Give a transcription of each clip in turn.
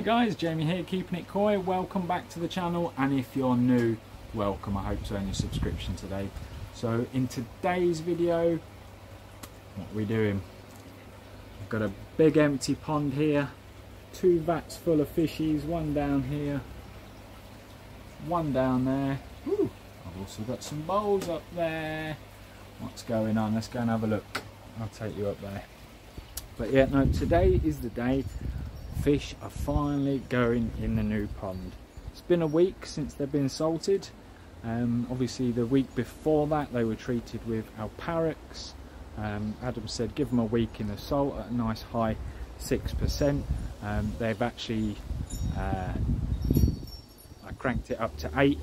guys, Jamie here, keeping it koi. Welcome back to the channel, and if you're new, welcome. I hope to earn your subscription today. So in today's video, what are we doing? I've got a big empty pond here, 2 vats full of fishies, one down here, one down there. Ooh, I've also got some bowls up there. What's going on? Let's go and have a look. I'll take you up there. But yeah, no, today is the day. Fish are finally going in the new pond. It's been a week since they've been salted. Obviously the week before that they were treated with alparax. Adam said give them a week in the salt at a nice high 6%. They've actually I cranked it up to 8.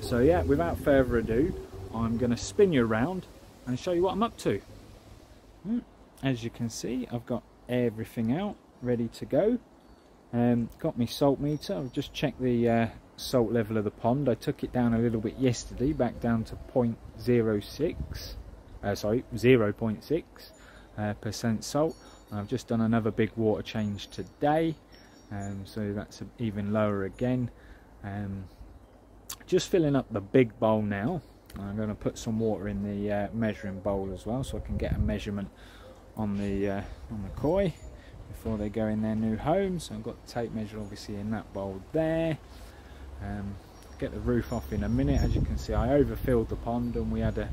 So yeah, without further ado, I'm going to spin you around and show you what I'm up to. As you can see, I've got everything out ready to go. Got my salt meter. I've just checked the salt level of the pond. I took it down a little bit yesterday, back down to 0.6% salt. I've just done another big water change today, so that's even lower again. Just filling up the big bowl now. I'm going to put some water in the measuring bowl as well, so I can get a measurement on the koi before they go in their new home. So I've got the tape measure obviously in that bowl there. Get the roof off in a minute. As you can see, I overfilled the pond and we had a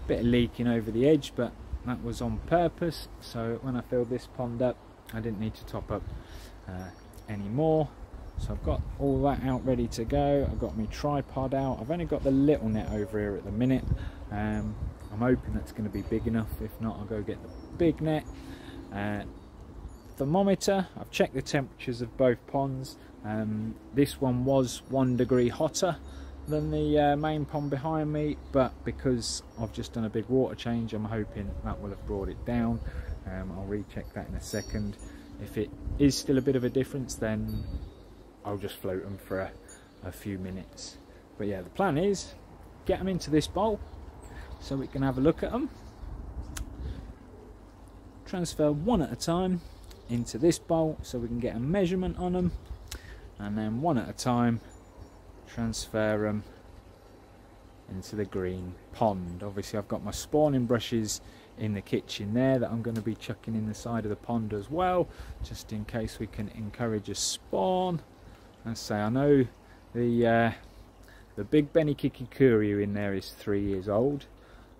bit of leaking over the edge, but that was on purpose. So when I filled this pond up, I didn't need to top up anymore. So I've got all that out ready to go. I've got my tripod out. I've only got the little net over here at the minute. I'm hoping that's going to be big enough. If not, I'll go get the big net. Thermometer, I've checked the temperatures of both ponds. This one was 1 degree hotter than the main pond behind me, but because I've just done a big water change, I'm hoping that will have brought it down. I'll recheck that in a second. If it is still a bit of a difference, then I'll just float them for a few minutes. But yeah, the plan is get them into this bowl so we can have a look at them. Transfer one at a time into this bowl so we can get a measurement on them, and then one at a time transfer them into the green pond. Obviously I've got my spawning brushes in the kitchen there that I'm going to be chucking in the side of the pond as well, just in case we can encourage a spawn. And say, I know the big Benny Kikikuriu in there is 3 years old.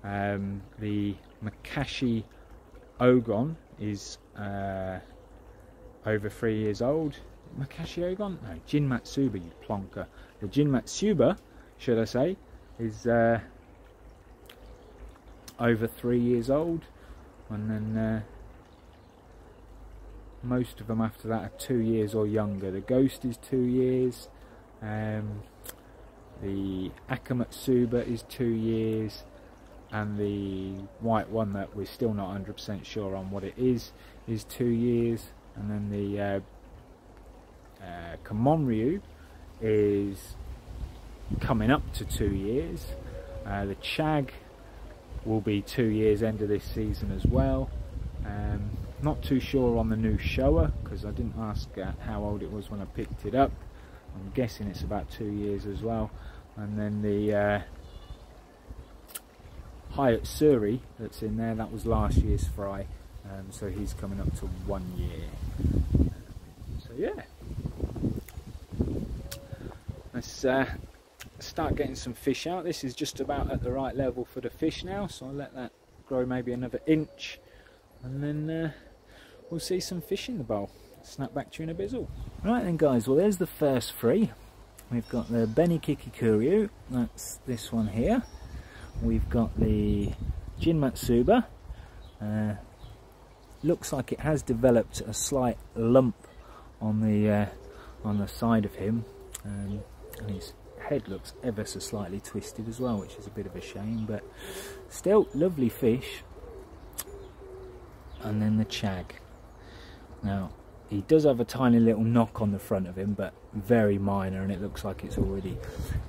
The Makashi Ogon is over 3 years old. Makashi Ogon? No, Jin Matsuba, you plonker. The Jin Matsuba, should I say, is over 3 years old. And then most of them after that are 2 years or younger. The Ghost is 2 years. The Akamatsuba is 2 years. And the white one that we're still not 100% sure on what it is 2 years. And then the Kamonryu is coming up to 2 years. The Chag will be 2 years end of this season as well. Not too sure on the new Showa because I didn't ask how old it was when I picked it up. I'm guessing it's about 2 years as well. And then the Hayatsuri that's in there, that was last year's fry, so he's coming up to 1 year. So yeah, let's start getting some fish out. This is just about at the right level for the fish now, so I'll let that grow maybe another inch, and then we'll see some fish in the bowl. Snap back to you in a bizzle. Right then guys, well there's the first 3. We've got the Benny Kikikuriu, that's this one here. We've got the Jin Matsuba. Looks like it has developed a slight lump on the side of him, and his head looks ever so slightly twisted as well, which is a bit of a shame, but still lovely fish. And then the Chag. Now he does have a tiny little knock on the front of him, but very minor, and it looks like it's already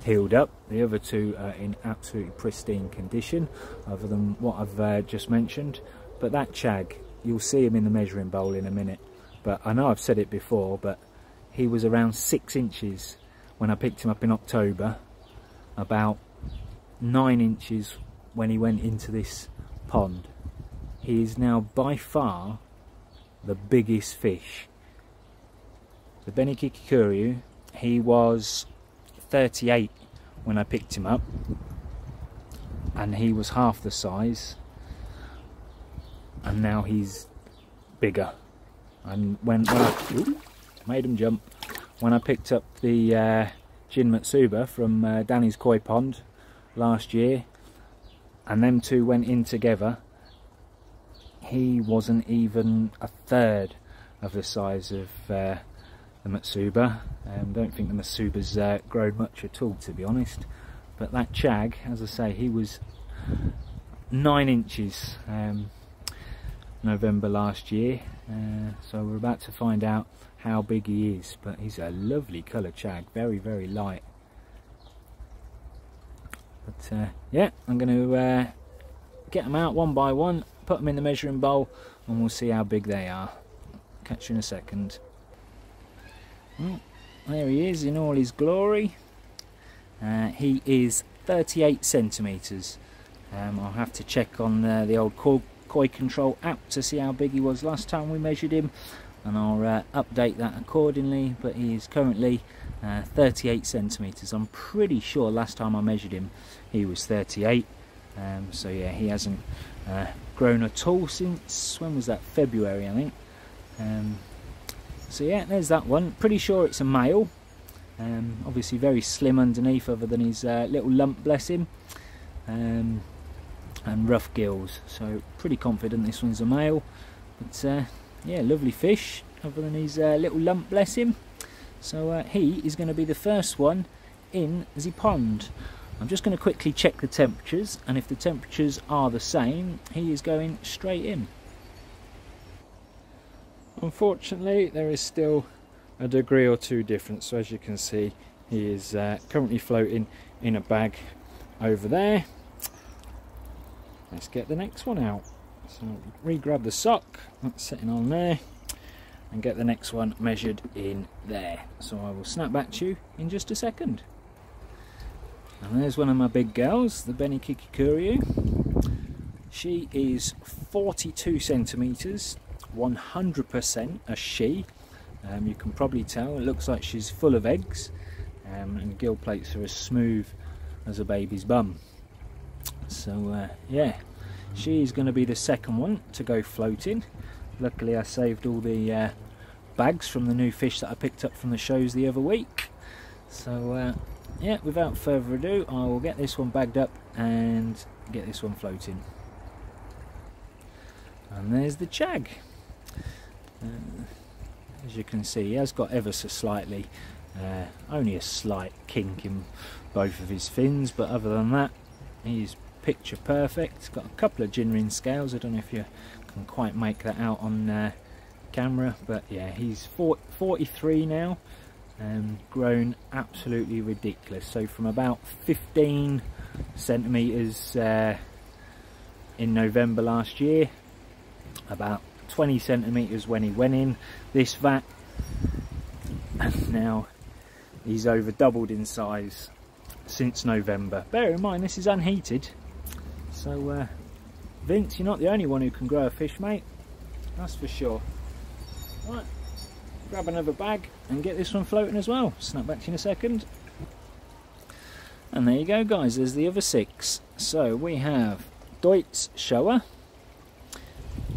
healed up. The other 2 are in absolutely pristine condition, other than what I've just mentioned. But that Chag, you'll see him in the measuring bowl in a minute. but I know I've said it before, but he was around 6 inches when I picked him up in October, about 9 inches when he went into this pond. He is now by far the biggest fish. The Benikikikuriu, he was 38 when I picked him up, and he was half the size, and now he's bigger. And when I made him jump, when I picked up the Jin Matsuba from Danny's koi pond last year, and them two went in together, he wasn't even a third of the size of the Matsuba. Don't think the Matsuba's grown much at all, to be honest. But that chag, as I say, he was 9 inches November last year. So we're about to find out how big he is. But he's a lovely colour chag, very, very light. But yeah, I'm going to get them out one by one, put them in the measuring bowl, and we'll see how big they are. Catch you in a second. Well, there he is in all his glory. He is 38 centimetres. I'll have to check on the old koi control app to see how big he was last time we measured him, and I'll update that accordingly. But he is currently 38 centimetres. I'm pretty sure last time I measured him he was 38. So yeah, he hasn't grown at all since, when was that, February I think. So yeah, there's that one. Pretty sure it's a male. Obviously very slim underneath, other than his little lump, bless him, and rough gills. So pretty confident this one's a male. But yeah, lovely fish, other than his little lump, bless him. So he is going to be the first one in the pond. I'm just going to quickly check the temperatures, and if the temperatures are the same, he is going straight in. Unfortunately, there is still a degree or two difference. So as you can see, he is currently floating in a bag over there. Let's get the next one out. So re-grab the sock that's sitting on there, and get the next one measured in there. So I will snap back to you in just a second. And there's one of my big girls, the Benikikikuriu. She is 42 centimetres, 100% a she. You can probably tell, it looks like she's full of eggs, and gill plates are as smooth as a baby's bum. So yeah, she's going to be the second one to go floating. Luckily I saved all the bags from the new fish that I picked up from the shows the other week. So yeah, without further ado, I will get this one bagged up and get this one floating. And there's the chag. As you can see, he has got ever so slightly, only a slight kink in both of his fins, but other than that, he's picture perfect. He's got a couple of gin ring scales. I don't know if you can quite make that out on camera, but yeah, he's 43 now, grown absolutely ridiculous. So from about 15 centimetres in November last year, about 20 centimetres when he went in this vat, and now he's over doubled in size since November. Bear in mind, this is unheated, so Vince, you're not the only one who can grow a fish, mate, that's for sure. Right, grab another bag and get this one floating as well. Snap back to you in a second. And there you go, guys, there's the other 6. So we have Deutz Showa,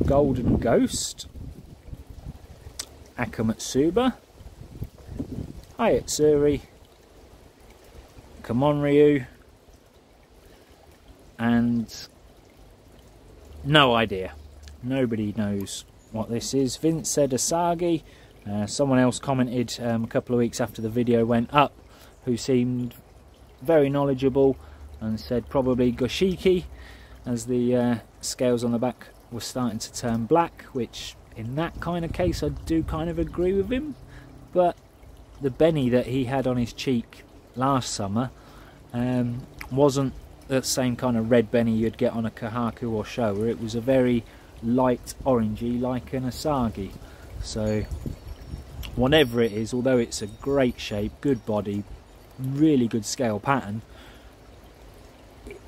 Golden Ghost, Akamatsuba, Hayatsuri, Kamonryu, and no idea. Nobody knows what this is. Vince said Asagi. Someone else commented a couple of weeks after the video went up, who seemed very knowledgeable, and said probably Goshiki, as the scales on the back were starting to turn black, which in that kind of case I do kind of agree with him. But the Benny that he had on his cheek last summer wasn't the same kind of red Benny you'd get on a Kahaku or Showa. It was a very light orangey, like an Asagi. So whatever it is, although it's a great shape, good body, really good scale pattern,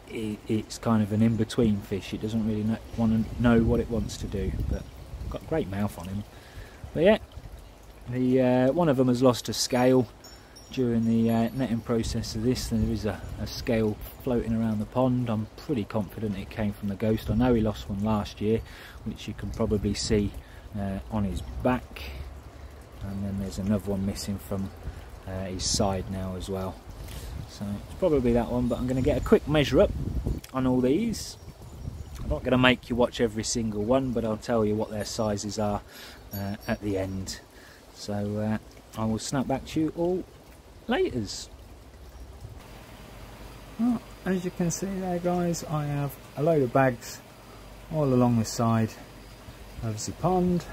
it's kind of an in-between fish. It doesn't really want to know what it wants to do, but got a great mouth on him. But yeah, one of them has lost a scale during the netting process of this. There is a scale floating around the pond. I'm pretty confident it came from the ghost. I know he lost one last year, which you can probably see on his back, and then there's another one missing from his side now as well. So it's probably that one, but I'm going to get a quick measure up on all these. I'm not going to make you watch every single one, but I'll tell you what their sizes are at the end. So I will snap back to you all laters. Well, as you can see there, guys, I have a load of bags all along the side of the pond.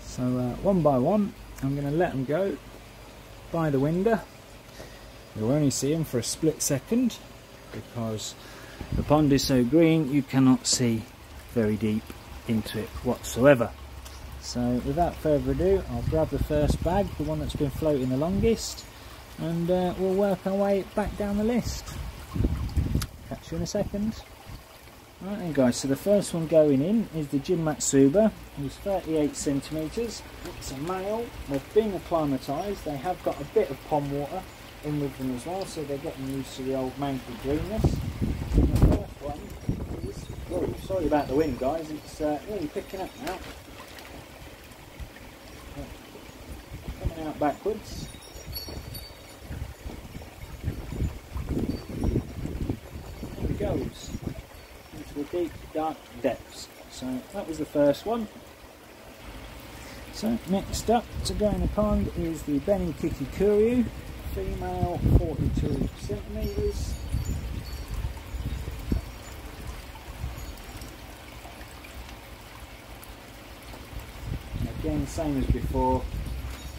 So one by one, I'm going to let them go by the window. You'll only see them for a split second because the pond is so green you cannot see very deep into it whatsoever. So without further ado, I'll grab the first bag, the one that's been floating the longest, and we'll work our way back down the list. Catch you in a second. Right then, guys, so the first one going in is the Jim Matsuba. He's 38 centimetres. It's a male. They've been acclimatised. They have got a bit of pond water in with them as well, so they're getting used to the old manky greenness. And the first one is, oh, sorry about the wind, guys, it's really picking up now. Coming out backwards. There he goes into the deep dark depths. So that was the first one. So next up to go in the pond is the Benny Kikikuryu. Female, 42 centimetres. Again, same as before,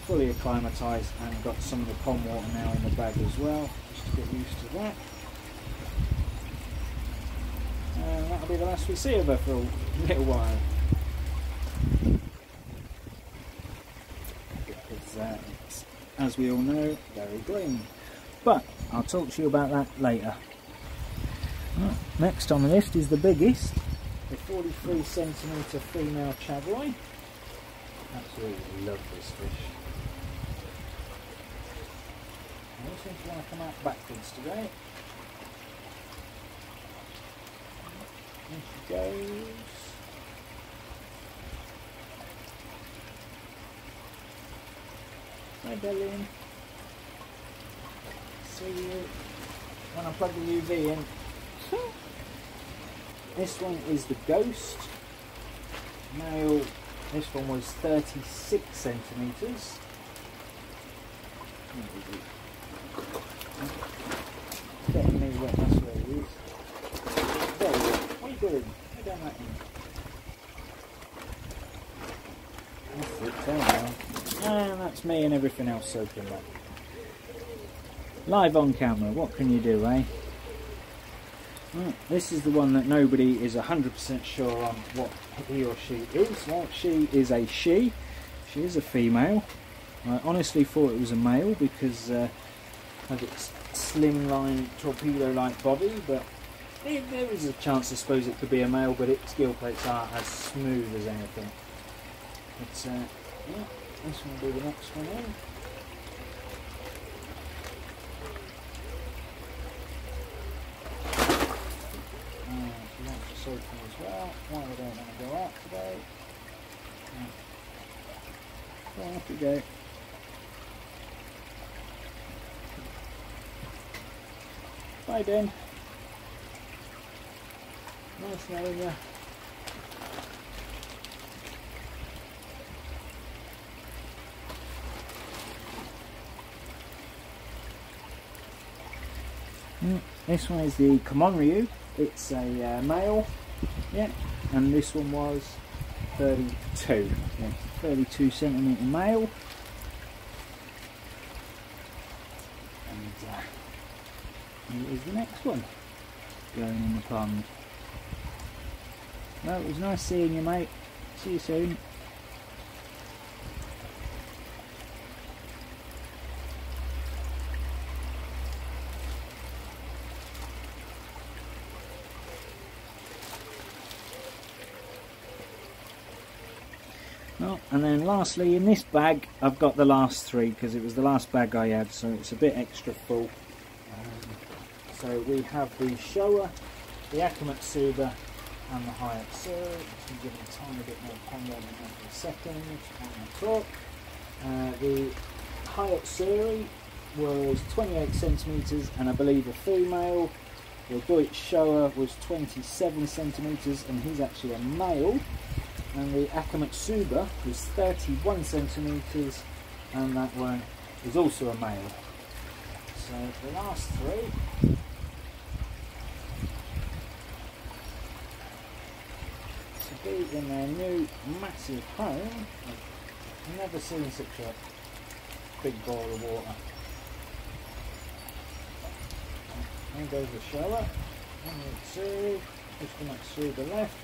fully acclimatised and got some of the pond water now in the bag as well, just to get used to that. And that'll be the last we see of her for a little while. Because it's, as we all know, very green. But I'll talk to you about that later. Right, next on the list is the biggest, the 43 centimetre female chavroy. Absolutely love this fish. I don't seem to want to come out backwards today. There she goes. Hi Bellin. See you when I plug the UV in. This one is the Ghost. Male, this one was 36 centimetres. Getting me wet, that's where it is. There we go. What are you doing? Go down that end. That's it, turn around. And that's me and everything else soaking wet. Live on camera, what can you do, eh? Right, this is the one that nobody is 100% sure on what he or she is. Well, she is a she. She is a female. I honestly thought it was a male because of its slimline torpedo-like body, but there is a chance I suppose it could be a male, but its gill plates are as smooth as anything. But yeah, this one will be the next one in. She wants to soak them as well. Why we don't want to go out today. So off we go. Bye Ben. Nice knowing you. This one is the Kamonryu. It's a male, yeah, and this one was 32, yeah, 32 centimetre male. And here's the next one going in the pond. Well, it was nice seeing you, mate. See you soon. Oh, and then lastly in this bag I've got the last 3 because it was the last bag I had, so it's a bit extra full. So we have the Showa, the Akamatsuba and the Hayatsuri. Just give it a tiny bit more pongo in that for a second on the top. The Hayatsuri was 28 centimetres and I believe a female. The Deutsch Showa was 27 centimetres and he's actually a male. And the Akamatsuba was 31 centimetres and that one is also a male. So the last 3 to be in their new massive home. I've never seen such a big ball of water. There goes the Showa, and the Tsuru, just the Matsuba left.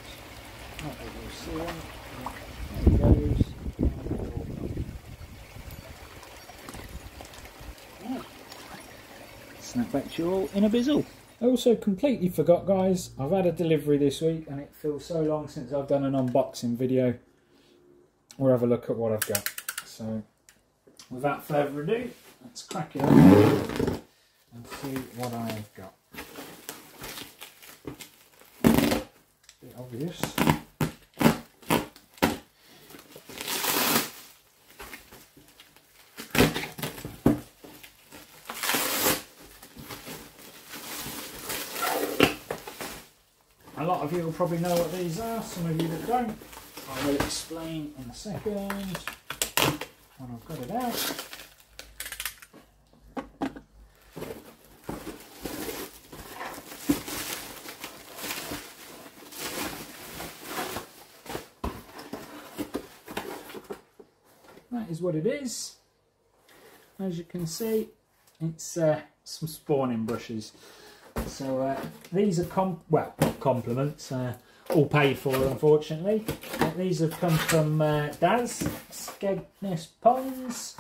Not that you'll see them. There he goes. Right. Snap back to you all in a bizzle. I also completely forgot, guys, I've had a delivery this week and it feels so long since I've done an unboxing video. We'll have a look at what I've got. So without further ado, let's crack it open and see what I've got. Bit obvious. A lot of you will probably know what these are, some of you that don't. I will explain in a second when I've got it out. That is what it is. As you can see, it's some spawning brushes. So these are compliments, all paid for unfortunately. These have come from Daz, Skegness Ponds.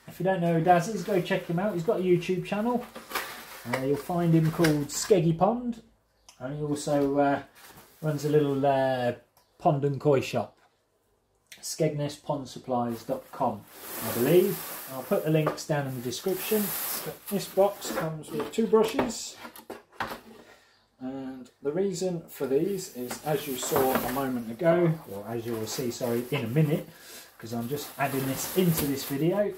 If you don't know who Daz is, go check him out. He's got a YouTube channel. You'll find him called Skeggy Pond, and he also runs a little pond and koi shop. SkegnessPondSupplies.com, I believe. I'll put the links down in the description. This box comes with 2 brushes, and the reason for these is, as you saw a moment ago, or as you will see, sorry, in a minute, because I'm just adding this into this video.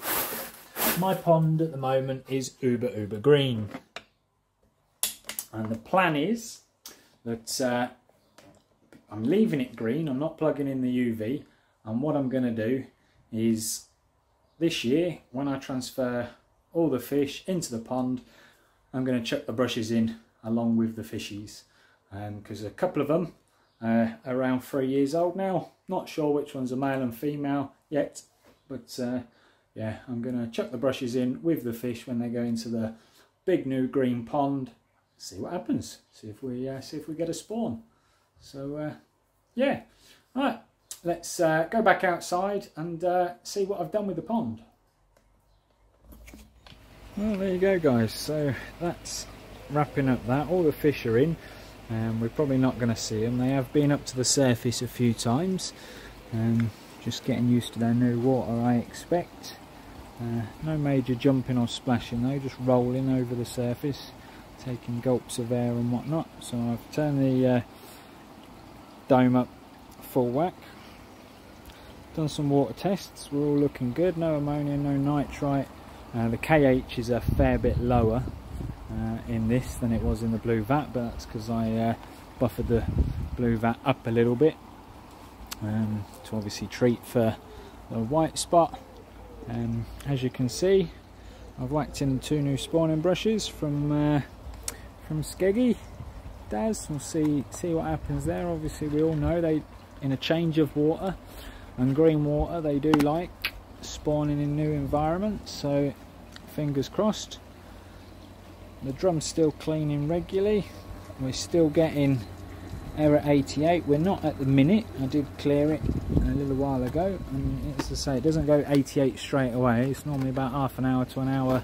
My pond at the moment is uber green, and the plan is that I'm leaving it green. I'm not plugging in the UV, and what I'm going to do is this year, when I transfer all the fish into the pond, I'm going to chuck the brushes in along with the fishies, because a couple of them are around 3 years old now. Not sure which one's a male and female yet, but yeah, I'm going to chuck the brushes in with the fish when they go into the big new green pond. See what happens. See if we get a spawn. So yeah, right. Let's go back outside and see what I've done with the pond. Well, there you go, guys. So that's wrapping up that. All the fish are in, and we're probably not going to see them. They have been up to the surface a few times. Just getting used to their new water, I expect. No major jumping or splashing though, just rolling over the surface, taking gulps of air and whatnot. So I've turned the dome up full whack. Done some water tests, we're all looking good. No ammonia, no nitrite. The KH is a fair bit lower in this than it was in the blue vat, but that's because I buffered the blue vat up a little bit to obviously treat for the white spot. As you can see, I've whacked in 2 new spawning brushes from Skeggy Daz. We'll see what happens there. Obviously, we all know they, in a change of water and green water, they do like spawning in new environments, so fingers crossed. The drum's still cleaning regularly. We're still getting error 88. We're not at the minute. I did clear it a little while ago, and as I say, it doesn't go 88 straight away. It's normally about half an hour to an hour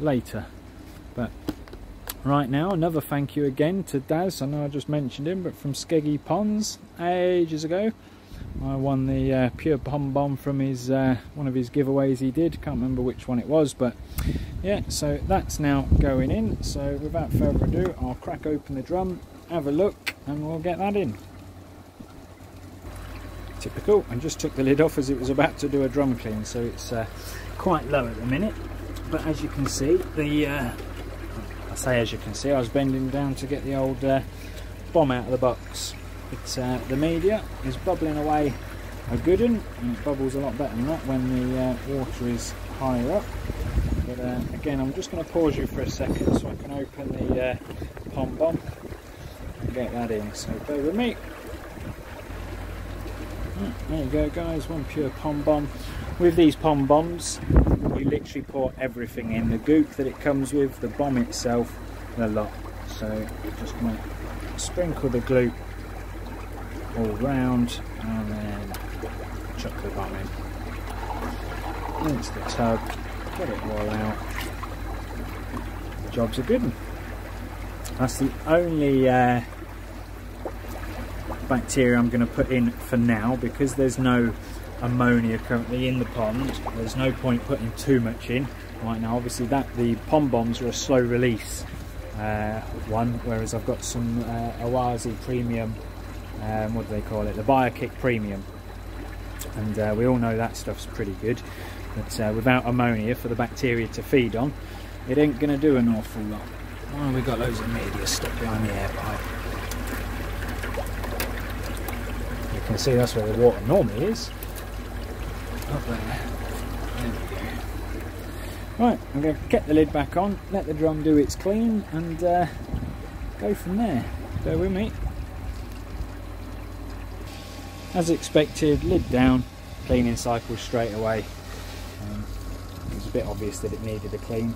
later. But right now, another thank you again to Daz. I know I just mentioned him, but from Skeggy Ponds ages ago. I won the pure pom bomb from his one of his giveaways he did. Can't remember which one it was, but yeah, so that's now going in. So without further ado, I'll crack open the drum, have a look, and we'll get that in. Typical. I just took the lid off as it was about to do a drum clean, so it's quite low at the minute. But as you can see, I say as you can see, I was bending down to get the old bomb out of the box. But the media is bubbling away a good one, and it bubbles a lot better than that when the water is higher up. But again, I'm just going to pause you for a second so I can open the pom bomb and get that in. So bear with me. There you go, guys, one pure pom bomb. With these pom bombs, you literally pour everything in, the goop that it comes with, the bomb itself, and a lot. So you're just going to sprinkle the glue all round and then chuck the bomb in. Rinse the tub, get it all out. The job's a good one. That's the only bacteria I'm going to put in for now, because there's no ammonia currently in the pond. There's no point putting too much in right now. Obviously the pom bombs are a slow release one, whereas I've got some Oazi premium, what do they call it, the BioKick premium, and we all know that stuff's pretty good, but without ammonia for the bacteria to feed on, it ain't going to do an awful lot. Oh, we've got loads of media stuck behind the air pipe. You can see that's where the water normally is. Up there. There we go. Right, I'm going to get the lid back on, let the drum do its clean, and go from there. Bear with me. As expected, lid down, cleaning cycle straight away. It was a bit obvious that it needed a clean.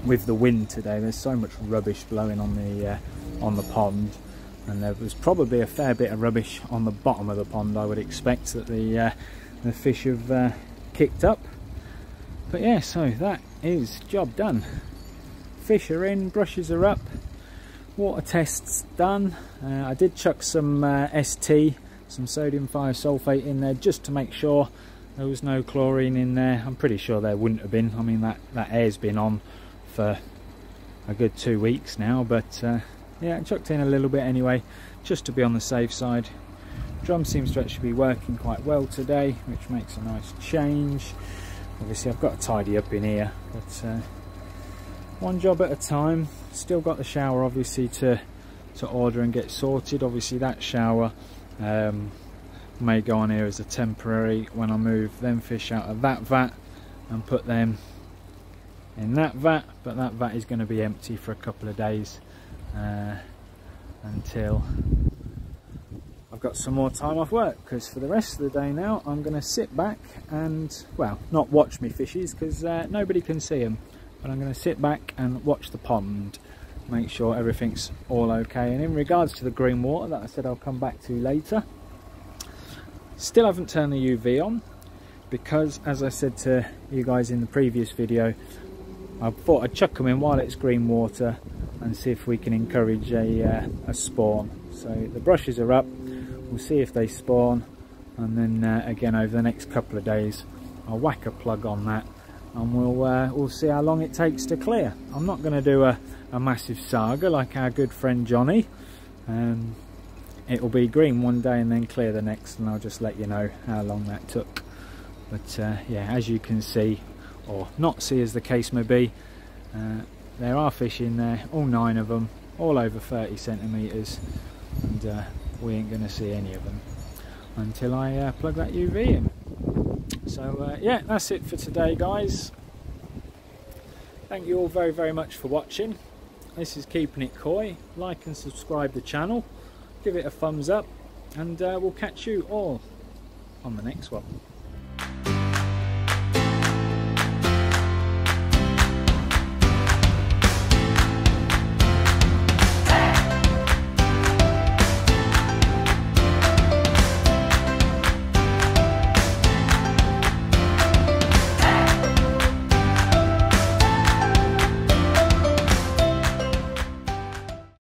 With the wind today, there's so much rubbish blowing on the pond, and there was probably a fair bit of rubbish on the bottom of the pond. I would expect that the fish have kicked up. But yeah, so that is job done. Fish are in, brushes are up, water tests done. I did chuck some ST, some sodium thiosulfate in there just to make sure there was no chlorine in there. I'm pretty sure there wouldn't have been. I mean, that air's been on for a good 2 weeks now, but yeah, I chucked in a little bit anyway, just to be on the safe side. Drum seems to actually be working quite well today, which makes a nice change. Obviously I've got to tidy up in here, but one job at a time. Still got the shower obviously to order and get sorted. Obviously that shower may go on here as a temporary when I move them fish out of that vat and put them in that vat, but that vat is going to be empty for a couple of days until I've got some more time off work, because for the rest of the day now I'm going to sit back and, well, not watch me fishes because nobody can see them, but I'm going to sit back and watch the pond, make sure everything's all okay. And in regards to the green water that I said I'll come back to later, still haven't turned the UV on, because as I said to you guys in the previous video, I thought I'd chuck them in while it's green water and see if we can encourage a spawn. So the brushes are up, we'll see if they spawn, and then again over the next couple of days I'll whack a plug on that, and we'll see how long it takes to clear. I'm not going to do a massive saga like our good friend Johnny. It will be green one day and then clear the next, and I'll just let you know how long that took. But yeah, as you can see, or not see as the case may be, there are fish in there, all 9 of them, all over 30 centimetres, and we ain't going to see any of them until I plug that UV in. So yeah, that's it for today, guys. Thank you all very, very much for watching. This is Keeping It Koi. Like and subscribe the channel, give it a thumbs up, and we'll catch you all on the next one.